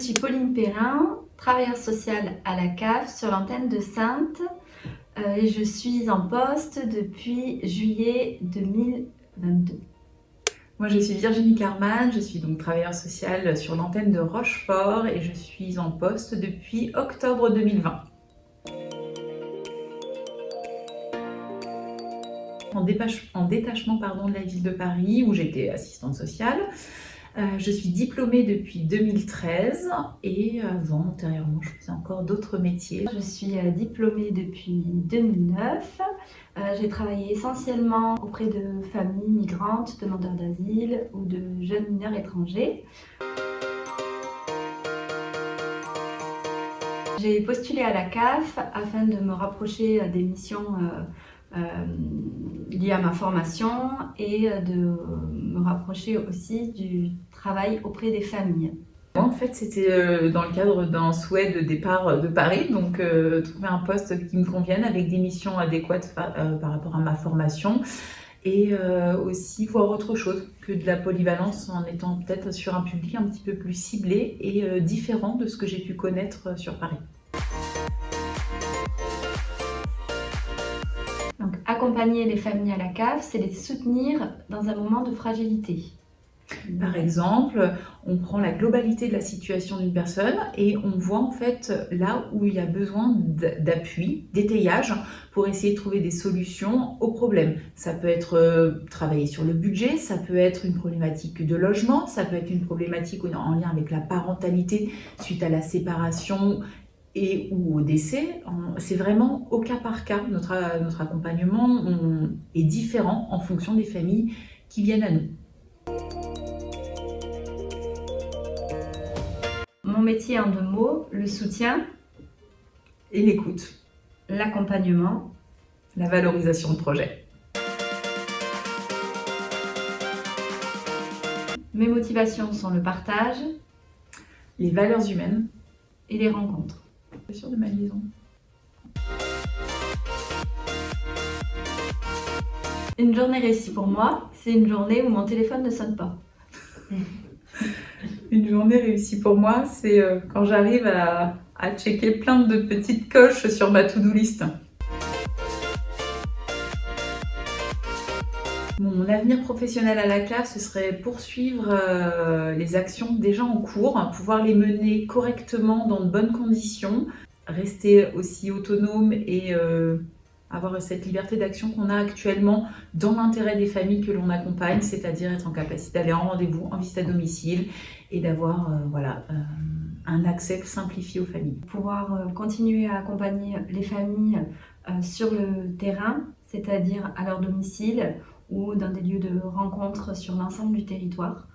Je suis Pauline Perrin, travailleuse sociale à la CAF sur l'antenne de Saintes et je suis en poste depuis juillet 2022. Moi, je suis Virginie Carman, je suis donc travailleuse sociale sur l'antenne de Rochefort et je suis en poste depuis octobre 2020. En détachement de la ville de Paris où j'étais assistante sociale. Je suis diplômée depuis 2013 et antérieurement, je faisais encore d'autres métiers. Je suis diplômée depuis 2009. J'ai travaillé essentiellement auprès de familles migrantes, demandeurs d'asile ou de jeunes mineurs étrangers. J'ai postulé à la CAF afin de me rapprocher des missions liées à ma formation et de me rapprocher aussi du travail auprès des familles. Moi, en fait, c'était dans le cadre d'un souhait de départ de Paris, donc trouver un poste qui me convienne avec des missions adéquates par rapport à ma formation et aussi voir autre chose que de la polyvalence en étant peut-être sur un public un petit peu plus ciblé et différent de ce que j'ai pu connaître sur Paris. Donc, accompagner les familles à la CAF, c'est les soutenir dans un moment de fragilité. Par exemple, on prend la globalité de la situation d'une personne et on voit en fait là où il y a besoin d'appui, d'étayage pour essayer de trouver des solutions aux problèmes. Ça peut être travailler sur le budget, ça peut être une problématique de logement, ça peut être une problématique en lien avec la parentalité suite à la séparation et ou au décès. C'est vraiment au cas par cas. Notre accompagnement est différent en fonction des familles qui viennent à nous. Mon métier en 2 mots, le soutien Et l'écoute, l'accompagnement, la valorisation de projet. Mes motivations sont le partage Les valeurs humaines. et les rencontres. Je suis sûre de ma liaison. Une journée réussie pour moi, c'est une journée où mon téléphone ne sonne pas. Une journée réussie pour moi, c'est quand j'arrive à checker plein de petites coches sur ma to-do list. Mon avenir professionnel à la CAF, ce serait poursuivre les actions déjà en cours, pouvoir les mener correctement dans de bonnes conditions, rester aussi autonome et avoir cette liberté d'action qu'on a actuellement dans l'intérêt des familles que l'on accompagne, c'est-à-dire être en capacité d'aller en rendez-vous, en visite à domicile et d'avoir un accès simplifié aux familles. Pouvoir continuer à accompagner les familles sur le terrain, c'est-à-dire à leur domicile ou dans des lieux de rencontre sur l'ensemble du territoire.